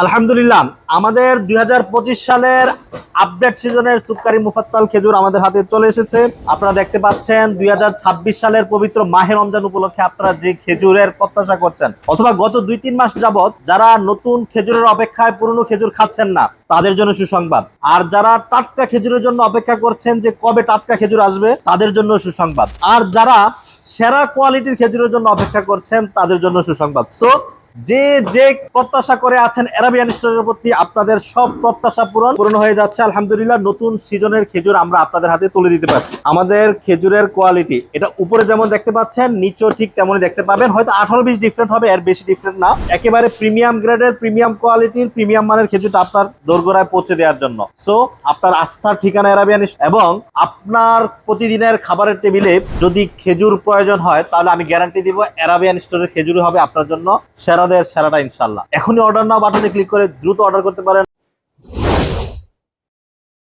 আলহামদুলিল্লাহ, আমাদের ২০২৫ সালের আপডেট সিজনের সুক্কারি মুফাত্তাল খেজুর আমাদের হাতে চলে এসেছে। আপনারা দেখতে পাচ্ছেন ২০২৬ সালের পবিত্র মাহে রমজান উপলক্ষে আপনারা যে খেজুরের প্রত্যাশা করছেন অথবা গত ২-৩ মাস যাবত যারা নতুন খেজুরের অপেক্ষায় পুরনো খেজুর খাচ্ছেন না, তাদের জন্য সুসংবাদ। আর যারা টাটকা খেজুরের জন্য অপেক্ষা করছেন যে কবে টাটকা খেজুর আসবে, তাদের জন্য সুসংবাদ। আর যারা সেরা কোয়ালিটির খেজুরের জন্য অপেক্ষা করছেন, তাদের জন্য সুসংবাদ। সো যে যে প্রত্যাশা করে আছেন এরাবিয়ান স্টোরের প্রতি, আপনাদের সব প্রত্যাশা পূরণ হয়ে যাচ্ছে আলহামদুলিল্লাহ। নতুন সিজনের খেজুর আমরা আপনাদের হাতে তুলে দিতে পারছি। আমাদের খেজুরের কোয়ালিটি এটা উপরে যেমন দেখতে পাচ্ছেন, নিচেও ঠিক তেমনই দেখতে পাবেন। হয়তো 18-20 ডিফারেন্ট হবে, এর বেশি ডিফারেন্ট না। একেবারে প্রিমিয়াম গ্রেডের, প্রিমিয়াম কোয়ালিটির, প্রিমিয়াম মানের খেজুরটা আপনার দোরগোড়ায় পৌঁছে দেওয়ার জন্য। সো আপনার আস্থার ঠিকানা এরাবিয়ান, এবং আপনার প্রতিদিনের খাবারের টেবিলে যদি খেজুর প্রয়োজন হয়, তাহলে আমি গ্যারান্টি দিব এরাবিয়ান স্টোরের খেজুর হবে আপনার জন্য সেরাদের সেরাটা ইনশাল্লাহ। এখনই অর্ডার নাও বাটনে ক্লিক করে দ্রুত অর্ডার করতে পারেন।